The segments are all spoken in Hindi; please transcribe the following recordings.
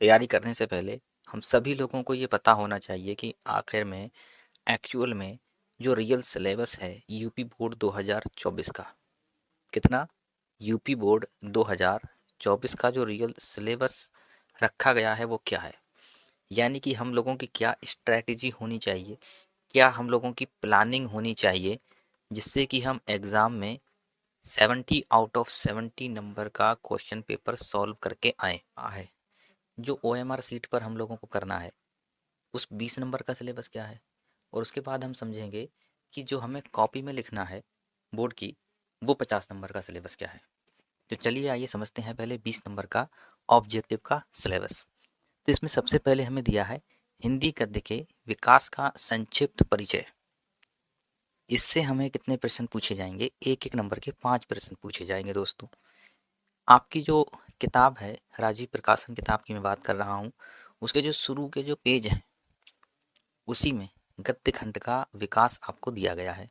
तैयारी करने से पहले हम सभी लोगों को ये पता होना चाहिए कि आखिर में एक्चुअल में जो रियल सिलेबस है यूपी बोर्ड 2024 का कितना यूपी बोर्ड 2024 का जो रियल सिलेबस रखा गया है वो क्या है। यानी कि हम लोगों की क्या स्ट्रैटेजी होनी चाहिए, क्या हम लोगों की प्लानिंग होनी चाहिए जिससे कि हम एग्ज़ाम में 70 आउट ऑफ 70 नंबर का क्वेश्चन पेपर सॉल्व करके आए है। जो ओएमआर सीट पर हम लोगों को करना है उस 20 नंबर का सिलेबस क्या है, और उसके बाद हम समझेंगे कि जो हमें कॉपी में लिखना है बोर्ड की वो 50 नंबर का सिलेबस क्या है। तो चलिए आइए समझते हैं पहले 20 नंबर का ऑब्जेक्टिव का सिलेबस। तो इसमें सबसे पहले हमें दिया है हिंदी गद्य के विकास का संक्षिप्त परिचय। इससे हमें कितने प्रश्न पूछे जाएंगे, एक एक नंबर के 5 प्रश्न पूछे जाएंगे दोस्तों। आपकी जो किताब है राजीव प्रकाशन किताब की मैं बात कर रहा हूँ, उसके जो शुरू के जो पेज हैं उसी में गद्य खंड का विकास आपको दिया गया है,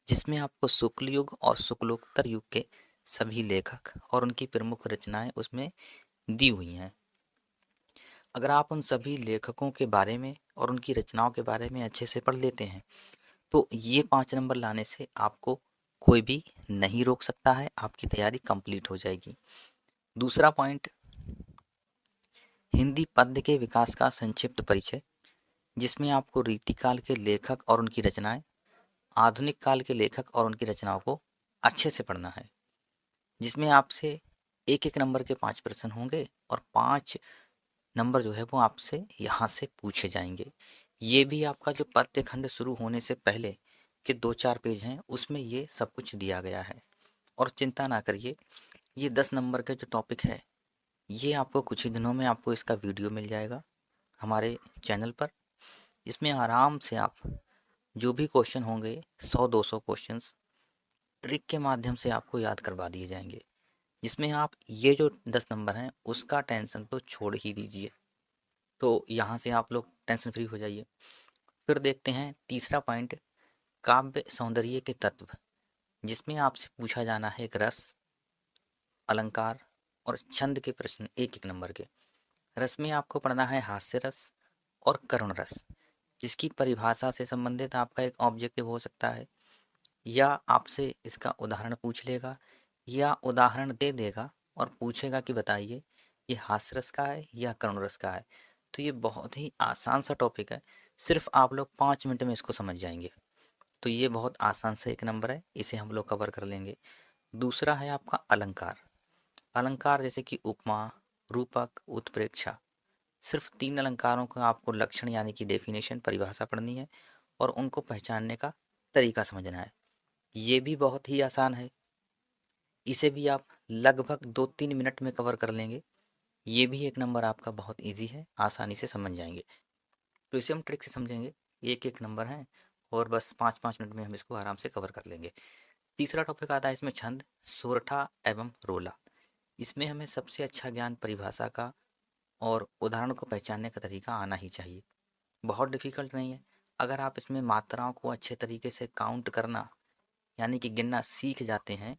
जिसमें आपको शुक्ल युग और शुक्लोत्तर युग के सभी लेखक और उनकी प्रमुख रचनाएं उसमें दी हुई हैं। अगर आप उन सभी लेखकों के बारे में और उनकी रचनाओं के बारे में अच्छे से पढ़ लेते हैं तो ये 5 नंबर लाने से आपको कोई भी नहीं रोक सकता है, आपकी तैयारी कंप्लीट हो जाएगी। दूसरा पॉइंट, हिंदी पद्य के विकास का संक्षिप्त परिचय, जिसमें आपको रीतिकाल के लेखक और उनकी रचनाएं, आधुनिक काल के लेखक और उनकी रचनाओं को अच्छे से पढ़ना है, जिसमें आपसे एक एक नंबर के 5 प्रश्न होंगे और 5 नंबर जो है वो आपसे यहाँ से पूछे जाएंगे। ये भी आपका जो पद्य खंड शुरू होने से पहले के 2-4 पेज हैं उसमें ये सब कुछ दिया गया है। और चिंता ना करिए, ये 10 नंबर का जो टॉपिक है ये आपको कुछ ही दिनों में आपको इसका वीडियो मिल जाएगा हमारे चैनल पर। इसमें आराम से आप जो भी क्वेश्चन होंगे 100-200 क्वेश्चंस ट्रिक के माध्यम से आपको याद करवा दिए जाएंगे, जिसमें आप ये जो 10 नंबर हैं उसका टेंशन तो छोड़ ही दीजिए। तो यहाँ से आप लोग टेंशन फ्री हो जाइए। फिर देखते हैं तीसरा पॉइंट, काव्य सौंदर्य के तत्व, जिसमें आपसे पूछा जाना है एक रस, अलंकार और छंद के प्रश्न एक एक नंबर के। रस में आपको पढ़ना है हास्य रस और करुण रस, जिसकी परिभाषा से संबंधित आपका एक ऑब्जेक्टिव हो सकता है, या आपसे इसका उदाहरण पूछ लेगा या उदाहरण दे देगा और पूछेगा कि बताइए ये हास्य रस का है या करुण रस का है। तो ये बहुत ही आसान सा टॉपिक है, सिर्फ आप लोग 5 मिनट में इसको समझ जाएंगे। तो ये बहुत आसान सा एक नंबर है, इसे हम लोग कवर कर लेंगे। दूसरा है आपका अलंकार। अलंकार जैसे कि उपमा, रूपक, उत्प्रेक्षा, सिर्फ 3 अलंकारों का आपको लक्षण यानी कि डेफिनेशन परिभाषा पढ़नी है और उनको पहचानने का तरीका समझना है। ये भी बहुत ही आसान है, इसे भी आप लगभग 2-3 मिनट में कवर कर लेंगे। ये भी एक नंबर आपका बहुत इजी है, आसानी से समझ जाएंगे। तो इसे हम ट्रिक से समझेंगे, एक एक नंबर है और बस 5-5 मिनट में हम इसको आराम से कवर कर लेंगे। तीसरा टॉपिक आता है इसमें छंद, सोरठा एवं रोला। इसमें हमें सबसे अच्छा ज्ञान परिभाषा का और उदाहरण को पहचानने का तरीका आना ही चाहिए। बहुत डिफिकल्ट नहीं है, अगर आप इसमें मात्राओं को अच्छे तरीके से काउंट करना यानी कि गिनना सीख जाते हैं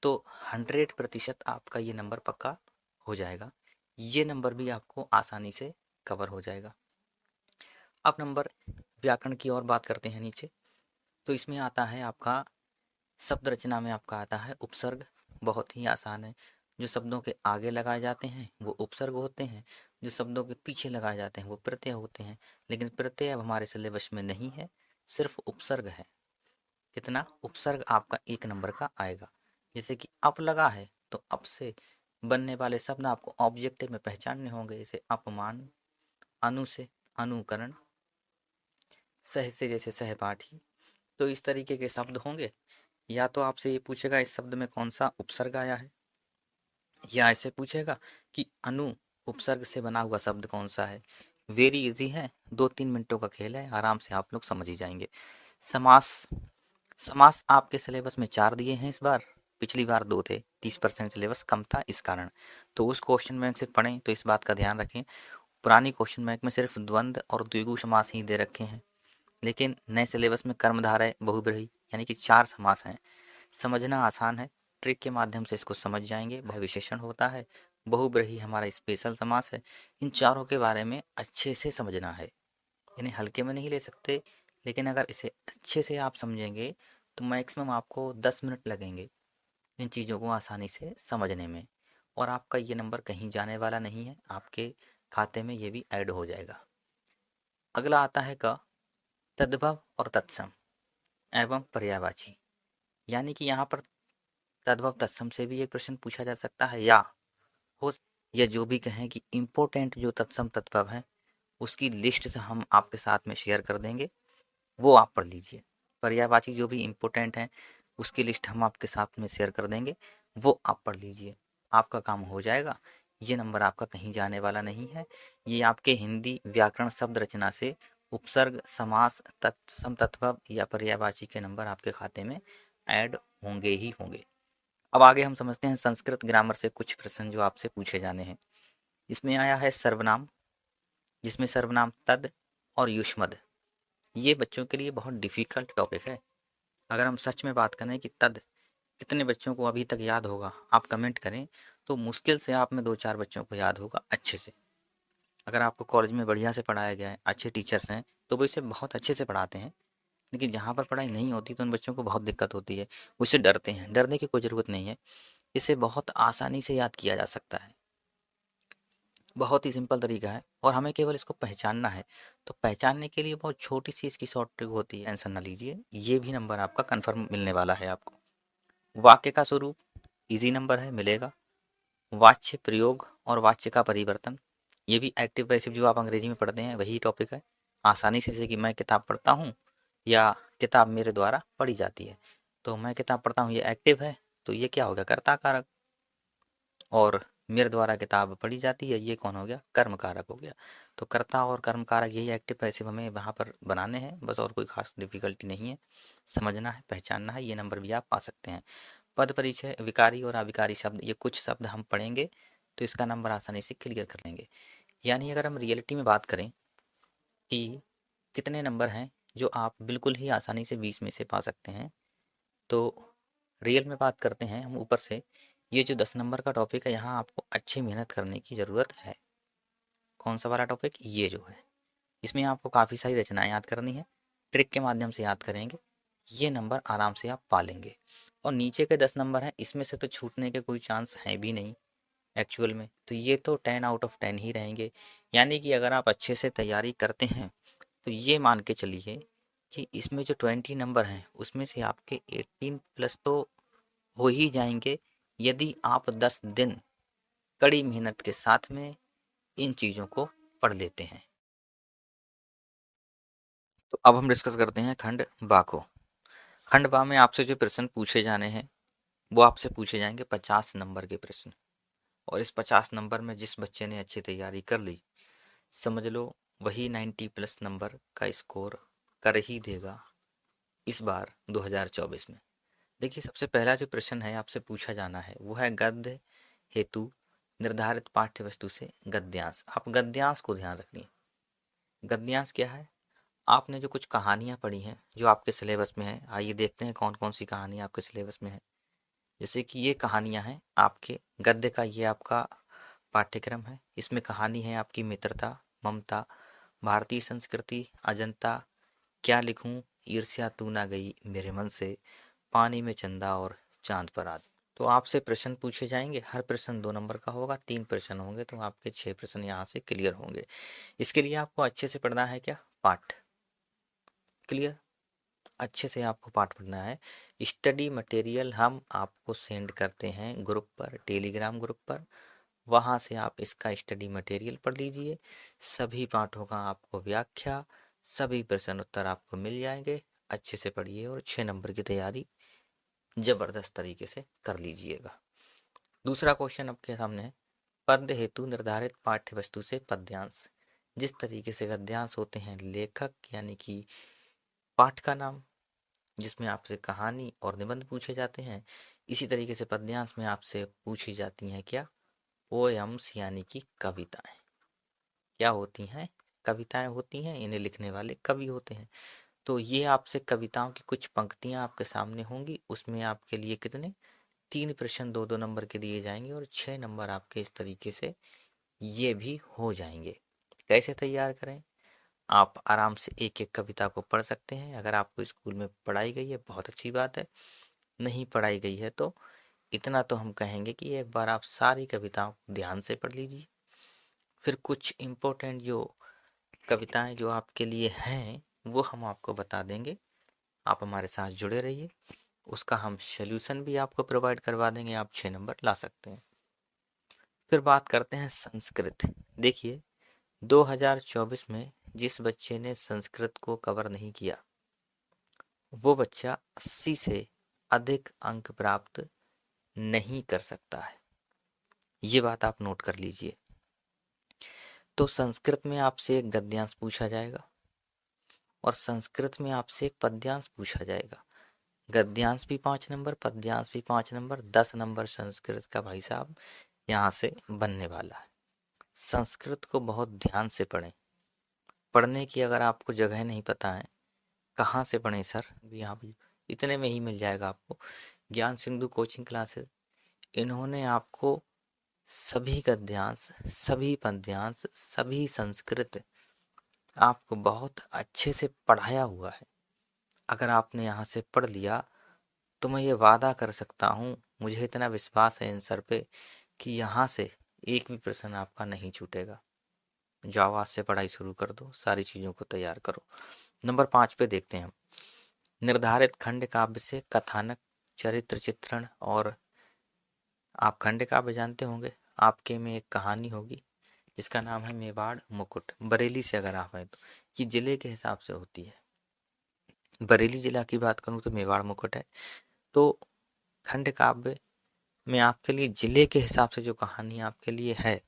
तो 100% आपका ये नंबर पक्का हो जाएगा। ये नंबर भी आपको आसानी से कवर हो जाएगा। अब नंबर व्याकरण की और बात करते हैं नीचे। तो इसमें आता है आपका शब्द रचना में आपका आता है उपसर्ग, बहुत ही आसान है। जो शब्दों के आगे लगाए जाते हैं वो उपसर्ग होते हैं, जो शब्दों के पीछे लगाए जाते हैं वो प्रत्यय होते हैं। लेकिन प्रत्यय अब हमारे सिलेबस में नहीं है, सिर्फ उपसर्ग है। कितना उपसर्ग आपका एक नंबर का आएगा। जैसे कि अप लगा है तो अप से बनने वाले शब्द आपको ऑब्जेक्टिव में पहचानने होंगे, जैसे अपमान, अनु से अनुकरण, सह से जैसे सहपाठी। तो इस तरीके के शब्द होंगे। या तो आपसे ये पूछेगा इस शब्द में कौन सा उपसर्ग आया है, या ऐसे पूछेगा कि अनु उपसर्ग से बना हुआ शब्द कौन सा है। वेरी इजी है, 2-3 मिनटों का खेल है, आराम से आप लोग समझ ही जाएंगे। समास, समास आपके सिलेबस में 4 दिए हैं इस बार, पिछली बार 2 थे, 30% सिलेबस कम था इस कारण। तो उस क्वेश्चन बैंक से पढ़ें तो इस बात का ध्यान रखें, पुरानी क्वेश्चन बैंक में सिर्फ द्वंद्व और द्विगु समास ही दे रखे हैं, लेकिन नए सिलेबस में कर्मधारय बहुब्रीहि यानी कि 4 समास हैं। समझना आसान है, ट्रिक के माध्यम से इसको समझ जाएंगे। वह विशेषण होता है बहुब्रीहि हमारा स्पेशल समास है। इन चारों के बारे में अच्छे से समझना है, इन्हें हल्के में नहीं ले सकते, लेकिन अगर इसे अच्छे से आप समझेंगे तो मैक्सिमम आपको 10 मिनट लगेंगे इन चीज़ों को आसानी से समझने में, और आपका ये नंबर कहीं जाने वाला नहीं है, आपके खाते में ये भी ऐड हो जाएगा। अगला आता है क, तद्भव और तत्सम एवं पर्यायवाची। यानी कि यहाँ पर तद्भव तत्सम से भी एक प्रश्न पूछा जा सकता है, हो या जो भी कहें कि इम्पोर्टेंट जो तत्सम तद्भव है उसकी लिस्ट से हम आपके साथ में शेयर कर देंगे, वो आप पढ़ लीजिए। पर्यायवाची जो भी इम्पोर्टेंट हैं उसकी लिस्ट हम आपके साथ में शेयर कर देंगे, वो आप पढ़ लीजिए, आपका काम हो जाएगा। ये नंबर आपका कहीं जाने वाला नहीं है। ये आपके हिंदी व्याकरण शब्द रचना से उपसर्ग, समास, तत्सम तद्भव या पर्यायवाची के नंबर आपके खाते में ऐड होंगे ही होंगे। अब आगे हम समझते हैं संस्कृत ग्रामर से कुछ प्रश्न जो आपसे पूछे जाने हैं। इसमें आया है सर्वनाम, जिसमें सर्वनाम तद और युष्मद। ये बच्चों के लिए बहुत डिफिकल्ट टॉपिक है। अगर हम सच में बात करें कि तद कितने बच्चों को अभी तक याद होगा, आप कमेंट करें, तो मुश्किल से आप में 2-4 बच्चों को याद होगा अच्छे से। अगर आपको कॉलेज में बढ़िया से पढ़ाया गया है, अच्छे टीचर्स हैं, तो वो इसे बहुत अच्छे से पढ़ाते हैं। लेकिन जहाँ पर पढ़ाई नहीं होती तो उन बच्चों को बहुत दिक्कत होती है, उससे डरते हैं। डरने की कोई ज़रूरत नहीं है, इसे बहुत आसानी से याद किया जा सकता है। बहुत ही सिंपल तरीका है और हमें केवल इसको पहचानना है। तो पहचानने के लिए बहुत छोटी सी इसकी शॉर्ट ट्रिक होती है, टेंशन ना लीजिए, ये भी नंबर आपका कंफर्म मिलने वाला है आपको। वाक्य का स्वरूप इजी नंबर है, मिलेगा। वाच्य प्रयोग और वाच्य का परिवर्तन, ये भी एक्टिव पैसिव जो आप अंग्रेजी में पढ़ते हैं वही टॉपिक है। आसानी से, जैसे कि मैं किताब पढ़ता हूँ या किताब मेरे द्वारा पढ़ी जाती है, तो मैं किताब पढ़ता हूँ ये एक्टिव है, तो ये क्या हो गया, कर्ता कारक। और मेरे द्वारा किताब पढ़ी जाती है, ये कौन हो गया, कर्म कारक हो गया। तो कर्ता और कर्म कारक यही एक्टिव पैसिव हमें वहाँ पर बनाने हैं बस, और कोई खास डिफिकल्टी नहीं है। समझना है, पहचानना है, ये नंबर भी आप पा सकते हैं। पद परिचय, विकारी और अविकारी शब्द, ये कुछ शब्द हम पढ़ेंगे तो इसका नंबर आसानी से क्लियर कर लेंगे। यानी अगर हम रियलिटी में बात करें कि कितने नंबर हैं जो आप बिल्कुल ही आसानी से 20 में से पा सकते हैं, तो रियल में बात करते हैं हम ऊपर से। ये जो 10 नंबर का टॉपिक है, यहाँ आपको अच्छी मेहनत करने की ज़रूरत है। कौन सा वाला टॉपिक, ये जो है, इसमें आपको काफ़ी सारी रचनाएं याद करनी है, ट्रिक के माध्यम से याद करेंगे, ये नंबर आराम से आप पा लेंगे। और नीचे के 10 नंबर हैं, इसमें से तो छूटने के कोई चांस हैं भी नहीं एक्चुअल में, तो ये तो 10 आउट ऑफ 10 ही रहेंगे। यानी कि अगर आप अच्छे से तैयारी करते हैं तो ये मान के चलिए कि इसमें जो 20 नंबर हैं उसमें से आपके 18 प्लस तो हो ही जाएंगे, यदि आप 10 दिन कड़ी मेहनत के साथ में इन चीज़ों को पढ़ लेते हैं। तो अब हम डिस्कस करते हैं खंड बा को। खंड बा में आपसे जो प्रश्न पूछे जाने हैं वो आपसे पूछे जाएंगे 50 नंबर के प्रश्न। और इस 50 नंबर में जिस बच्चे ने अच्छी तैयारी कर ली, समझ लो वही 90 प्लस नंबर का स्कोर कर ही देगा इस बार 2024 में। देखिए, सबसे पहला जो प्रश्न है आपसे पूछा जाना है वो है गद्य हेतु निर्धारित पाठ्य वस्तु से गद्यांश। आप गद्यांश को ध्यान रखिए। गद्यांश क्या है, आपने जो कुछ कहानियाँ पढ़ी हैं जो आपके सिलेबस में है, आइए देखते हैं कौन कौन सी कहानियाँ आपके सिलेबस में है। जैसे कि ये कहानियाँ हैं आपके गद्य का, ये आपका पाठ्यक्रम है। इसमें कहानी है आपकी मित्रता, ममता, भारतीय संस्कृति, अजंता, क्या लिखूं, ईर्ष्या तू ना गई मेरे मन से, पानी में चंदा और चांद पर आदि। तो आपसे प्रश्न पूछे जाएंगे, हर प्रश्न 2 नंबर का होगा, 3 प्रश्न होंगे, तो आपके 6 प्रश्न यहाँ से क्लियर होंगे। इसके लिए आपको अच्छे से पढ़ना है क्या, पाठ। क्लियर, अच्छे से आपको पाठ पढ़ना है। स्टडी मटेरियल हम आपको सेंड करते हैं ग्रुप पर, टेलीग्राम ग्रुप पर, वहाँ से आप इसका स्टडी मटेरियल पढ़ लीजिए। सभी पाठों का आपको व्याख्या, सभी प्रश्न उत्तर आपको मिल जाएंगे। अच्छे से पढ़िए और 6 नंबर की तैयारी ज़बरदस्त तरीके से कर लीजिएगा। दूसरा क्वेश्चन आपके सामने है, पद्य हेतु निर्धारित पाठ्य वस्तु से पद्यांश। जिस तरीके से गद्यांश होते हैं लेखक यानी कि पाठ का नाम, जिसमें आपसे कहानी और निबंध पूछे जाते हैं, इसी तरीके से पद्यांश में आपसे पूछी जाती हैं क्या, पोएम्स यानी कि कविताएं। क्या होती हैं, कविताएं होती हैं, इन्हें लिखने वाले कवि होते हैं। तो ये आपसे कविताओं की कुछ पंक्तियां आपके सामने होंगी, उसमें आपके लिए कितने 3 प्रश्न 2-2 नंबर के दिए जाएंगे और 6 नंबर आपके इस तरीके से ये भी हो जाएंगे। कैसे तैयार करें? आप आराम से एक एक कविता को पढ़ सकते हैं। अगर आपको स्कूल में पढ़ाई गई है बहुत अच्छी बात है, नहीं पढ़ाई गई है तो इतना तो हम कहेंगे कि एक बार आप सारी कविताओं को ध्यान से पढ़ लीजिए। फिर कुछ इम्पोर्टेंट जो कविताएं जो आपके लिए हैं वो हम आपको बता देंगे। आप हमारे साथ जुड़े रहिए, उसका हम सॉल्यूशन भी आपको प्रोवाइड करवा देंगे, आप 6 नंबर ला सकते हैं। फिर बात करते हैं संस्कृत। देखिए 2024 में जिस बच्चे ने संस्कृत को कवर नहीं किया वो बच्चा 80 से अधिक अंक प्राप्त नहीं कर सकता है, ये बात आप नोट कर लीजिए। तो संस्कृत में आपसे एक गद्यांश पूछा जाएगा और संस्कृत में आपसे एक पद्यांश पूछा जाएगा। गद्यांश भी 5 नंबर, पद्यांश भी 5 नंबर, 10 नंबर संस्कृत का भाई साहब यहाँ से बनने वाला है। संस्कृत को बहुत ध्यान से पढ़ें। पढ़ने की अगर आपको जगह नहीं पता है कहाँ से पढ़ें सर, यहाँ पे इतने में ही मिल जाएगा आपको। ज्ञान सिंधु कोचिंग क्लासेस, इन्होंने आपको सभी गद्यांश, सभी पद्यांश, सभी संस्कृत आपको बहुत अच्छे से पढ़ाया हुआ है। अगर आपने यहाँ से पढ़ लिया तो मैं ये वादा कर सकता हूँ, मुझे इतना विश्वास है इन सर पे कि यहाँ से एक भी प्रश्न आपका नहीं छूटेगा। जाओ आज से पढ़ाई शुरू कर दो, सारी चीज़ों को तैयार करो। नंबर 5 पे देखते हैं हम। निर्धारित खंड काव्य से कथानक, चरित्र चित्रण और आप खंड काव्य जानते होंगे। आपके में एक कहानी होगी जिसका नाम है मेवाड़ मुकुट। बरेली से अगर आप हैं तो ये जिले के हिसाब से होती है। बरेली जिला की बात करूँ तो मेवाड़ मुकुट है। तो खंड काव्य में आपके लिए जिले के हिसाब से जो कहानी आपके लिए है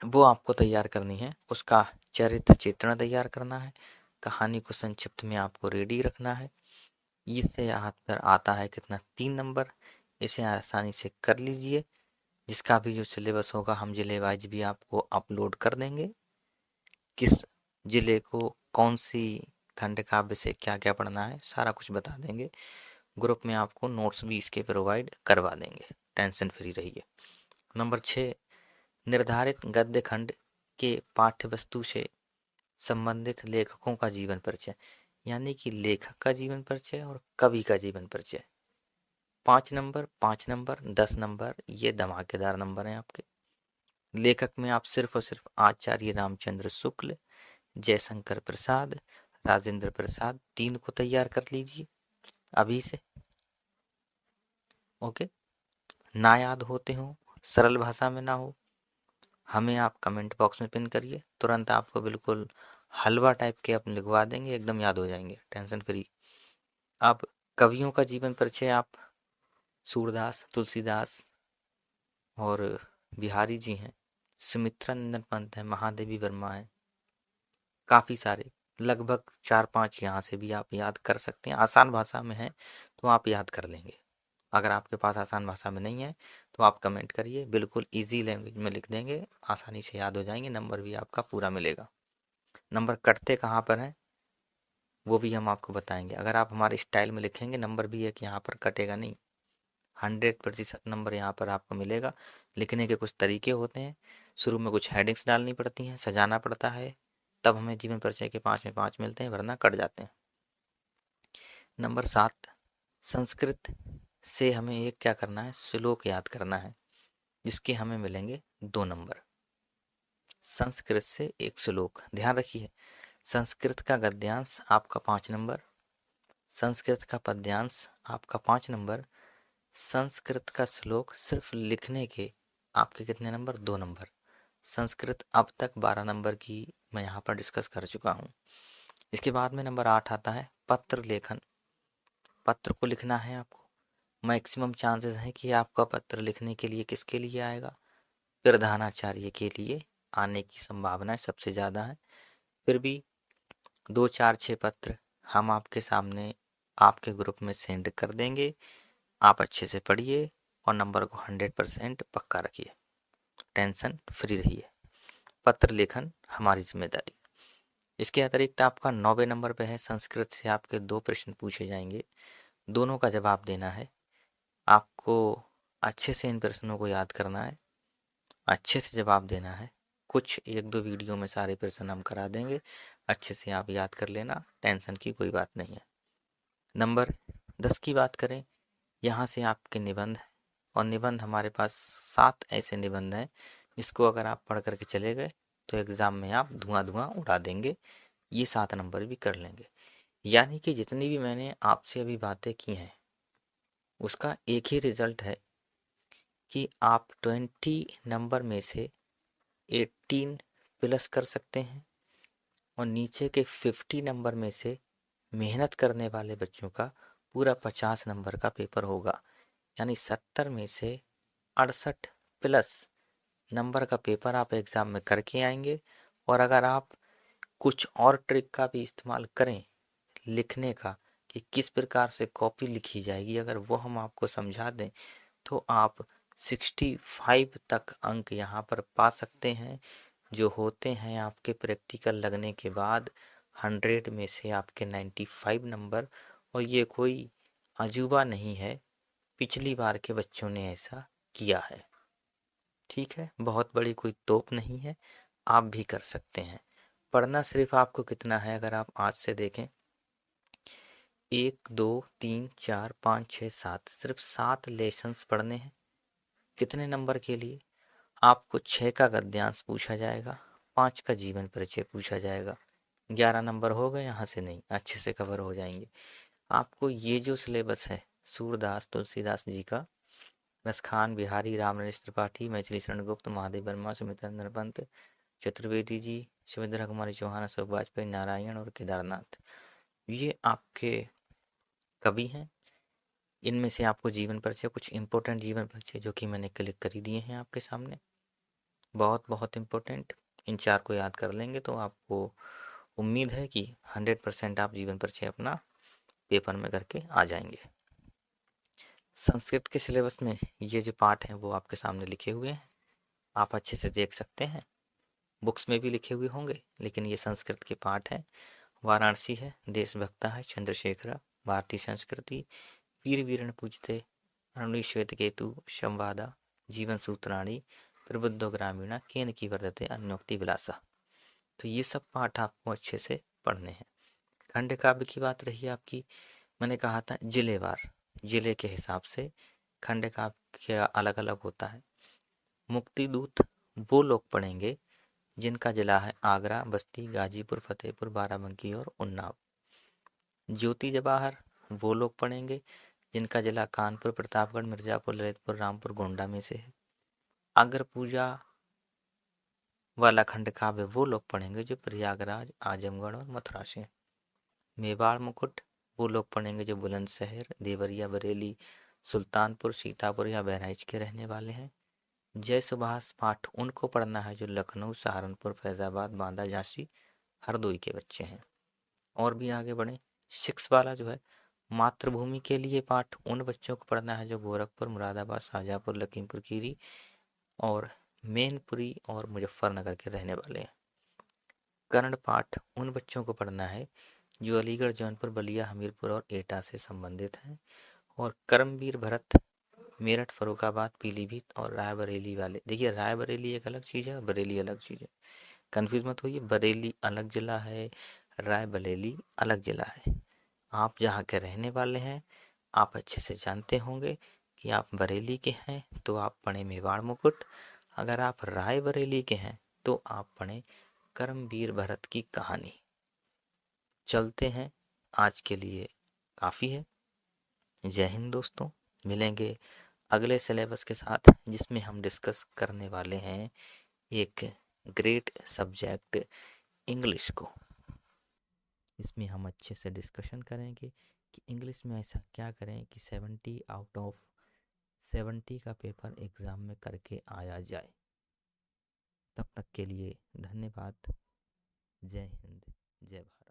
वो आपको तैयार करनी है। उसका चरित्र चित्रण तैयार करना है, कहानी को संक्षिप्त में आपको रेडी रखना है। इससे हाथ पर आता है कितना, 3 नंबर। इसे आसानी से कर लीजिए। जिसका भी जो सिलेबस होगा हम जिले वाइज भी आपको अपलोड कर देंगे। किस जिले को कौन सी खंड काव्य से क्या क्या पढ़ना है सारा कुछ बता देंगे। ग्रुप में आपको नोट्स भी इसके प्रोवाइड करवा देंगे, टेंशन फ्री रहिए। नंबर 6, निर्धारित गद्य खंड के पाठ्य वस्तु से संबंधित लेखकों का जीवन परिचय, यानी कि लेखक का जीवन परिचय और कवि का जीवन परिचय। 5 नंबर, 5 नंबर, 10 नंबर, ये धमाकेदार नंबर हैं आपके। लेखक में आप सिर्फ और सिर्फ आचार्य रामचंद्र शुक्ल, जयशंकर प्रसाद, राजेंद्र प्रसाद, 3 को तैयार कर लीजिए अभी से। ओके, ना याद होते हो, सरल भाषा में ना हो, हमें आप कमेंट बॉक्स में पिन करिए, तुरंत आपको बिल्कुल हलवा टाइप के अपन लिखवा देंगे, एकदम याद हो जाएंगे, टेंशन फ्री। अब कवियों का जीवन परिचय आप सूरदास, तुलसीदास और बिहारी जी हैं, सुमित्रा नंदन पंत हैं, महादेवी वर्मा हैं, काफ़ी सारे, लगभग 4-5 यहाँ से भी आप याद कर सकते हैं। आसान भाषा में है तो आप याद कर लेंगे। अगर आपके पास आसान भाषा में नहीं है तो आप कमेंट करिए, बिल्कुल इजी लैंग्वेज में लिख देंगे, आसानी से याद हो जाएंगे, नंबर भी आपका पूरा मिलेगा। नंबर कटते कहाँ पर हैं वो भी हम आपको बताएंगे। अगर आप हमारे स्टाइल में लिखेंगे नंबर भी है कि यहाँ पर कटेगा नहीं, 100% नंबर यहाँ पर आपको मिलेगा। लिखने के कुछ तरीके होते हैं, शुरू में कुछ हेडिंग्स डालनी पड़ती हैं, सजाना पड़ता है, तब हमें जीवन परिचय के 5 में 5 मिलते हैं, वरना कट जाते हैं। नंबर 7, संस्कृत से हमें एक क्या करना है, श्लोक याद करना है, जिसके हमें मिलेंगे 2 नंबर। संस्कृत से एक श्लोक, ध्यान रखिए, संस्कृत का गद्यांश आपका 5 नंबर, संस्कृत का पद्यांश आपका 5 नंबर, संस्कृत का श्लोक सिर्फ लिखने के आपके कितने नंबर, 2 नंबर। संस्कृत अब तक 12 नंबर की मैं यहाँ पर डिस्कस कर चुका हूँ। इसके बाद में नंबर 8 आता है पत्र लेखन। पत्र को लिखना है आपको, मैक्सिमम चांसेस हैं कि आपका पत्र लिखने के लिए किसके लिए आएगा, प्रधानाचार्य के लिए आने की संभावना सबसे ज़्यादा है। फिर भी 2, 4, 6 पत्र हम आपके सामने आपके ग्रुप में सेंड कर देंगे। आप अच्छे से पढ़िए और नंबर को 100% पक्का रखिए, टेंशन फ्री रहिए। पत्र लेखन हमारी जिम्मेदारी। इसके अतिरिक्त आपका 9वें नंबर पे है, संस्कृत से आपके 2 प्रश्न पूछे जाएंगे, दोनों का जवाब देना है। आपको अच्छे से इन प्रश्नों को याद करना है, अच्छे से जवाब देना है। कुछ 1-2 वीडियो में सारे प्रश्न हम करा देंगे, अच्छे से आप याद कर लेना, टेंशन की कोई बात नहीं है। नंबर 10 की बात करें, यहाँ से आपके निबंध है और निबंध हमारे पास 7 ऐसे निबंध हैं जिसको अगर आप पढ़ करके चले गए तो एग्ज़ाम में आप धुआं उड़ा देंगे, ये 7 नंबर भी कर लेंगे। यानी कि जितनी भी मैंने आपसे अभी बातें की हैं उसका एक ही रिजल्ट है कि आप 20 नंबर में से 18 प्लस कर सकते हैं और नीचे के 50 नंबर में से मेहनत करने वाले बच्चों का पूरा 50 नंबर का पेपर होगा। यानी 70 में से 68 प्लस नंबर का पेपर आप एग्ज़ाम में करके आएंगे। और अगर आप कुछ और ट्रिक का भी इस्तेमाल करें लिखने का कि किस प्रकार से कॉपी लिखी जाएगी, अगर वो हम आपको समझा दें तो आप 65 तक अंक यहाँ पर पा सकते हैं, जो होते हैं आपके प्रैक्टिकल लगने के बाद 100 में से आपके 95 नंबर। और ये कोई अजूबा नहीं है, पिछली बार के बच्चों ने ऐसा किया है। ठीक है, बहुत बड़ी कोई तोप नहीं है, आप भी कर सकते हैं। पढ़ना सिर्फ आपको कितना है, अगर आप आज से देखें 1 2 3 4 5 6 7, सिर्फ 7 लेसन्स पढ़ने हैं। कितने नंबर के लिए? आपको 6 का गद्यांश पूछा जाएगा, 5 का जीवन परिचय पूछा जाएगा, 11 नंबर हो गए, यहाँ से नहीं, अच्छे से कवर हो जाएंगे। आपको ये जो सिलेबस है सूरदास तुलसीदास जी का, रसखान बिहारी, रामनरेश त्रिपाठी, मैथिली शरण गुप्त, महादेव वर्मा, सुमित्रेंद्र पंत, चतुर्वेदी जी, सुभद्रा कुमारी चौहान, अशोक वाजपेयी, नारायण और केदारनाथ, ये आपके कवि हैं। इनमें से आपको जीवन परिचय, कुछ इंपॉर्टेंट जीवन परिचय जो कि मैंने क्लिक कर ही दिए हैं आपके सामने, बहुत बहुत इम्पोर्टेंट। इन 4 को याद कर लेंगे तो आपको उम्मीद है कि 100% आप जीवन परिचय अपना पेपर में करके आ जाएंगे। संस्कृत के सिलेबस में ये जो पाठ हैं वो आपके सामने लिखे हुए हैं, आप अच्छे से देख सकते हैं। बुक्स में भी लिखे हुए होंगे, लेकिन ये संस्कृत के पाठ हैं। वाराणसी है, देशभक्ता है, चंद्रशेखरा, भारतीय संस्कृति, वीर वीरण पूजते, अरुणी श्वेत केतु, संवादा, जीवन सूत्राणी, प्रबुद्धो ग्रामीणा, केन की वर्धते, अन्योक्ति विलासा। तो ये सब पाठ आपको अच्छे से पढ़ने हैं। खंड काव्य की बात रही आपकी, मैंने कहा था जिलेवार, जिले के हिसाब से खंड काव्य अलग अलग होता है। मुक्ति दूत वो लोग पढ़ेंगे जिनका जिला है आगरा, बस्ती, गाजीपुर, फतेहपुर, बाराबंकी और उन्नाव। ज्योति जवाहर वो लोग पढ़ेंगे जिनका जिला कानपुर, प्रतापगढ़, मिर्जापुर, ललितपुर, रामपुर, गोंडा में से है। अग्र पूजा वाला खंड काव्य वो लोग पढ़ेंगे जो प्रयागराज, आजमगढ़ और मथुरा से। मेवाड़ मुकुट वो लोग पढ़ेंगे जो बुलंदशहर, देवरिया, बरेली, सुल्तानपुर, सीतापुर या बहराइच के रहने वाले हैं। जय सुभाष पाठ उनको पढ़ना है जो लखनऊ, सहारनपुर, फैजाबाद, बांदा, झांसी, हरदोई के बच्चे हैं। और भी आगे बढ़े, 6 वाला जो है मातृभूमि के लिए पाठ उन बच्चों को पढ़ना है जो गोरखपुर, मुरादाबाद, शाहजहाँपुर, लखीमपुर खीरी और मैनपुरी और मुजफ्फरनगर के रहने वाले हैं। कर्ण पाठ उन बच्चों को पढ़ना है जो अलीगढ़, जौनपुर, बलिया, हमीरपुर और एटा से संबंधित हैं। और कर्मवीर भरत मेरठ, फरुखाबाद, पीलीभीत और रायबरेली वाले। देखिए रायबरेली एक अलग चीज़ है, बरेली अलग चीज़ है, कन्फ्यूज मत होइए। बरेली अलग जिला है, रायबरेली अलग जिला है। आप जहाँ के रहने वाले हैं आप अच्छे से जानते होंगे कि आप बरेली के हैं तो आप पढ़ें मेवाड़ मुकुट, अगर आप रायबरेली के हैं तो आप पढ़ें कर्मवीर भरत की कहानी। चलते हैं, आज के लिए काफ़ी है। जय हिंद दोस्तों, मिलेंगे अगले सिलेबस के साथ जिसमें हम डिस्कस करने वाले हैं एक ग्रेट सब्जेक्ट इंग्लिश को। इसमें हम अच्छे से डिस्कशन करेंगे कि इंग्लिश में ऐसा क्या करें कि 70 आउट ऑफ 70 का पेपर एग्ज़ाम में करके आया जाए। तब तक के लिए धन्यवाद। जय हिंद, जय भारत।